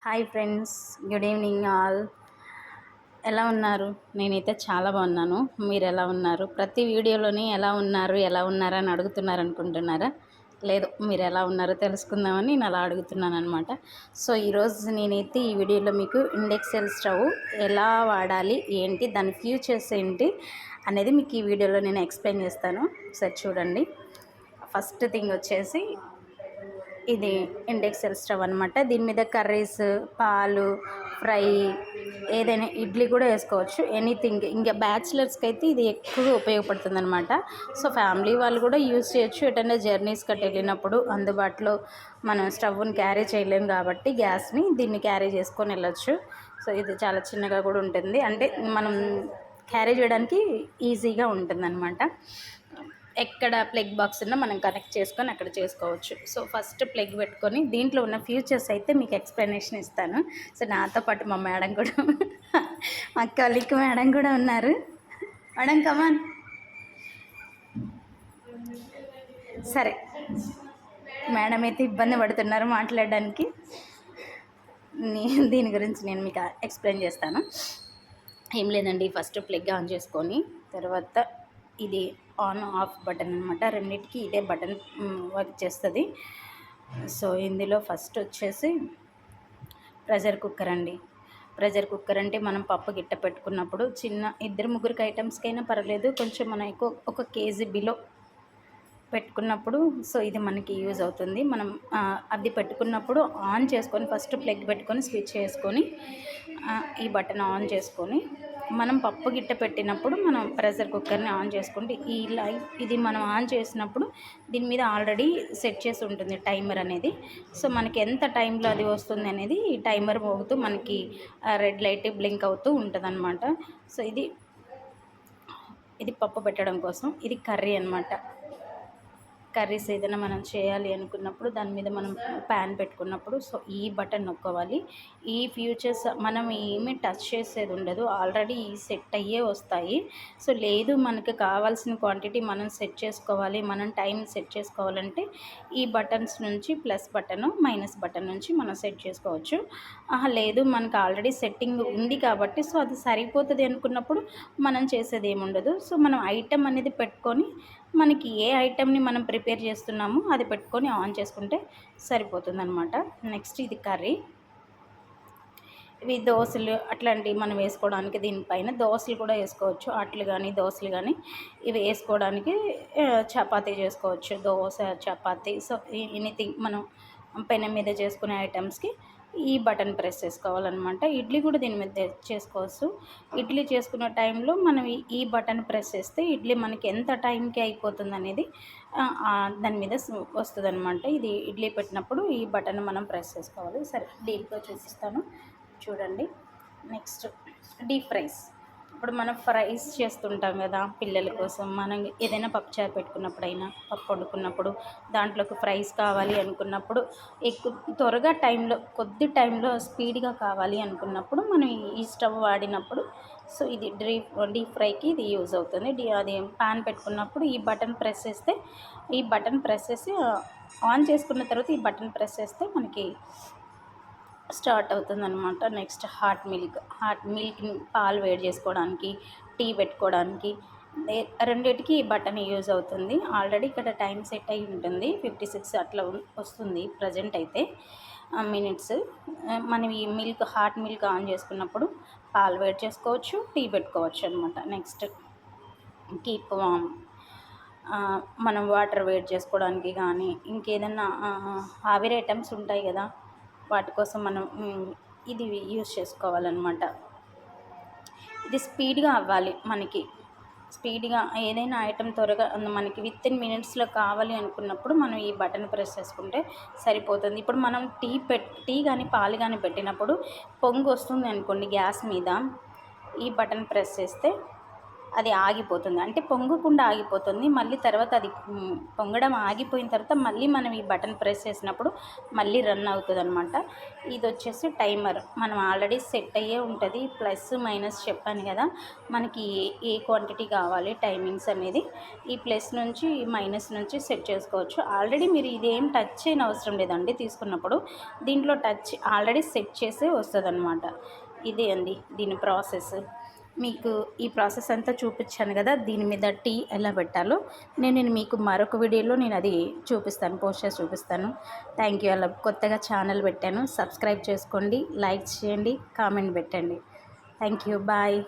Hi friends, good evening all. ఎలా ఉన్నారు? నేనైతే చాలా బాగున్నాను. మీరు ఎలా ఉన్నారు? ప్రతి వీడియోలోని ఎలా ఉన్నారు అని అడుగుతున్నారు అనుకుంటున్నారా? లేదు, మీరు ఎలా ఉన్నారో తెలుసుకుందామని నేను అలా అడుగుతున్నాను అనమాట. సో ఈరోజు నేనైతే ఈ వీడియోలో మీకు ఇండక్షన్ స్టవ్ ఎలా వాడాలి, ఏంటి దాని ఫ్యూచర్స్ ఏంటి అనేది మీకు ఈ వీడియోలో నేను ఎక్స్ప్లెయిన్ చేస్తాను. సరే చూడండి. ఫస్ట్ థింగ్ వచ్చేసి ఇది ఇండక్షన్ స్టవ్ అనమాట. దీని మీద కర్రీస్, పాలు, ఫ్రై, ఏదైనా ఇడ్లీ కూడా వేసుకోవచ్చు. ఎనీథింగ్. ఇంకా బ్యాచిలర్స్కి అయితే ఇది ఎక్కువగా ఉపయోగపడుతుంది అనమాట. సో ఫ్యామిలీ వాళ్ళు కూడా యూజ్ చేయొచ్చు. ఎటైనా జర్నీస్ కట్టి వెళ్ళినప్పుడు అందుబాటులో మనం స్టవ్ని క్యారీ చేయలేము కాబట్టి దీన్ని క్యారీ చేసుకొని వెళ్ళొచ్చు. సో ఇది చాలా చిన్నగా కూడా ఉంటుంది, అంటే మనం క్యారీ చేయడానికి ఈజీగా ఉంటుందన్నమాట. ఎక్కడ ప్లగ్ బాక్స్ ఉన్నా మనం కనెక్ట్ చేసుకొని అక్కడ చేసుకోవచ్చు. సో ఫస్ట్ ప్లగ్ పెట్టుకొని దీంట్లో ఉన్న ఫ్యూచర్స్ అయితే మీకు ఎక్స్ప్లెనేషన్ ఇస్తాను. సో నాతో పాటు మా మేడం కూడా మా కలీగ్ మేడం కూడా ఉన్నారు. Madam come on. సరే, మేడం అయితే ఇబ్బంది పడుతున్నారు మాట్లాడడానికి. దీని గురించి నేను మీకు ఎక్స్ప్లెయిన్ చేస్తాను. ఏం లేదండి, ఫస్ట్ ప్లగ్ ఆన్ చేసుకొని తర్వాత ఇది ఆన్ ఆఫ్ బటన్ అనమాట. రెండింటికి ఇదే బటన్ వర్క్ చేస్తుంది. సో ఇందులో ఫస్ట్ వచ్చేసి ప్రెషర్ కుక్కర్ అండి. ప్రెషర్ కుక్కర్ అంటే మనం పప్పు గిట్ట పెట్టుకున్నప్పుడు చిన్న ఇద్దరు ముగ్గురికి ఐటమ్స్కైనా పర్లేదు, కొంచెం మనం ఎక్కువ 1 కేజీ బిలో పెట్టుకున్నప్పుడు సో ఇది మనకి యూజ్ అవుతుంది. మనం అది పెట్టుకున్నప్పుడు ఆన్ చేసుకొని ఫస్ట్ ప్లగ్ పెట్టుకొని స్విచ్ చేసుకొని ఈ బటన్ ఆన్ చేసుకొని మనం పప్పు గిట్ట పెట్టినప్పుడు మనం ప్రెషర్ కుక్కర్ని ఆన్ చేసుకుంటే ఇది మనం ఆన్ చేసినప్పుడు దీని మీద ఆల్రెడీ సెట్ చేసి ఉంటుంది టైమర్ అనేది. సో మనకి ఎంత టైంలో అది వస్తుంది అనేది ఈ టైమర్ మోగుతూ మనకి రెడ్ లైట్ బ్లింక్ అవుతూ ఉంటుంది. సో ఇది పప్పు పెట్టడం కోసం. ఇది కర్రీ అనమాట. కర్రీస్ ఏదైనా మనం చేయాలి అనుకున్నప్పుడు దాని మీద మనం ప్యాన్ పెట్టుకున్నప్పుడు సో ఈ బటన్ నొక్కోవాలి. ఈ ఫ్యూచర్స్ మనం ఏమీ టచ్ చేసేది ఉండదు, ఆల్రెడీ సెట్ అయ్యే వస్తాయి. సో లేదు మనకు కావాల్సిన క్వాంటిటీ మనం సెట్ చేసుకోవాలి, మనం టైం సెట్ చేసుకోవాలంటే ఈ బటన్స్ నుంచి ప్లస్ బటన్, మైనస్ బటన్ నుంచి మనం సెట్ చేసుకోవచ్చు. లేదు మనకు ఆల్రెడీ సెట్టింగ్ ఉంది కాబట్టి సో అది సరిపోతుంది అనుకున్నప్పుడు మనం చేసేది ఏముండదు. సో మనం ఐటెం అనేది పెట్టుకొని మనకి ఏ ఐటెంని మనం ప్రిపేర్ చేస్తున్నామో అది పెట్టుకొని ఆన్ చేసుకుంటే సరిపోతుందన్నమాట. నెక్స్ట్ ఇది కర్రీ. ఇవి దోశలు అట్లాంటివి మనం వేసుకోవడానికి దీనిపైన దోశలు కూడా వేసుకోవచ్చు. అట్లు కానీ దోశలు కానీ ఇవి వేసుకోవడానికి చపాతీ చేసుకోవచ్చు. దోశ, చపాతీ, సో ఎనీథింగ్ మనం పెనం మీద చేసుకునే ఐటమ్స్కి ఈ బటన్ ప్రెస్ చేసుకోవాలన్నమాట. ఇడ్లీ కూడా దీని మీద చేసుకోవచ్చు. ఇడ్లీ చేసుకున్న టైంలో మనం ఈ బటన్ ప్రెస్ చేస్తే ఇడ్లీ మనకి ఎంత టైంకి అయిపోతుంది అనేది దాని మీద వస్తుంది అనమాట. ఇది ఇడ్లీ పెట్టినప్పుడు ఈ బటన్ మనం ప్రెస్ చేసుకోవాలి. సరే డీప్గా చూపిస్తాను చూడండి. Next deep fries. ఇప్పుడు మనం ఫ్రైస్ చేస్తుంటాం కదా పిల్లల కోసం. మనం ఏదైనా పప్పుచారు పెట్టుకున్నప్పుడైనా, పప్పు వండుకున్నప్పుడు దాంట్లోకి ఫ్రైస్ కావాలి అనుకున్నప్పుడు త్వరగా కొద్ది టైంలో స్పీడ్గా కావాలి అనుకున్నప్పుడు మనం ఈ స్టవ్ వాడినప్పుడు సో ఇది డీప్ ఫ్రైకి ఇది యూజ్ అవుతుంది. అది పాన్ పెట్టుకున్నప్పుడు ఈ బటన్ ప్రెస్ చేసి ఆన్ చేసుకున్న తర్వాత ఈ బటన్ ప్రెస్ చేస్తే మనకి స్టార్ట్ అవుతుందన్నమాట. నెక్స్ట్ హాట్ మిల్క్ పాలు వేడి చేసుకోవడానికి, టీ పెట్టుకోవడానికి రెండిటికి ఈ బటన్ యూజ్ అవుతుంది. ఆల్రెడీ ఇక్కడ టైం సెట్ అయి ఉంటుంది, 56 అట్లా వస్తుంది ప్రజెంట్ అయితే మినిట్స్. మనం ఈ హాట్ మిల్క్ ఆన్ చేసుకున్నప్పుడు పాలు వేడి చేసుకోవచ్చు, టీ పెట్టుకోవచ్చు అనమాట. నెక్స్ట్ కీప్ వామ్. మనం వాటర్ వేడి చేసుకోవడానికి కానీ ఇంకేదన్నా ఆవిరి ఐటమ్స్ ఉంటాయి కదా, వాటి కోసం మనం ఇది యూజ్ చేసుకోవాలన్నమాట. ఇది స్పీడ్గా అవ్వాలి మనకి. స్పీడ్గా ఏదైనా ఐటెం త్వరగా మనకి వితిన్ మినిట్స్లో కావాలి అనుకున్నప్పుడు మనం ఈ బటన్ ప్రెస్ చేసుకుంటే సరిపోతుంది. ఇప్పుడు మనం టీ కానీ పాలు కానీ పెట్టినప్పుడు పొంగు వస్తుంది అనుకోండి గ్యాస్ మీద, ఈ బటన్ ప్రెస్ చేస్తే అది ఆగిపోతుంది. అంటే పొంగకుండా ఆగిపోతుంది. మళ్ళీ తర్వాత అది పొంగడం ఆగిపోయిన తర్వాత మళ్ళీ మనం ఈ బటన్ ప్రెస్ చేసినప్పుడు మళ్ళీ రన్ అవుతుందనమాట. ఇది వచ్చేసి టైమర్. మనం ఆల్రెడీ సెట్ అయ్యే ఉంటుంది. ప్లస్ మైనస్ చెప్పాను కదా, మనకి ఏ క్వాంటిటీ కావాలి టైమింగ్స్ అనేది ఈ ప్లస్ నుంచి మైనస్ నుంచి సెట్ చేసుకోవచ్చు. ఆల్రెడీ మీరు ఇదేం టచ్ చేయని అవసరం లేదండి. తీసుకున్నప్పుడు దీంట్లో టచ్ ఆల్రెడీ సెట్ చేసే వస్తుందన్నమాట. ఇదే అండి దీని ప్రాసెస్. మీకు ఈ ప్రాసెస్ అంతా చూపించాను కదా, దీని మీద టీ ఎలా పెట్టాలో నేను మీకు మరొక వీడియోలో నేను అది చూపిస్తాను, పోస్ట్ చేసి చూపిస్తాను. Thank you. అలా కొత్తగా ఛానల్ పెట్టాను, సబ్స్క్రైబ్ చేసుకోండి, లైక్ చేయండి, కామెంట్ పెట్టండి. Thank you. బాయ్.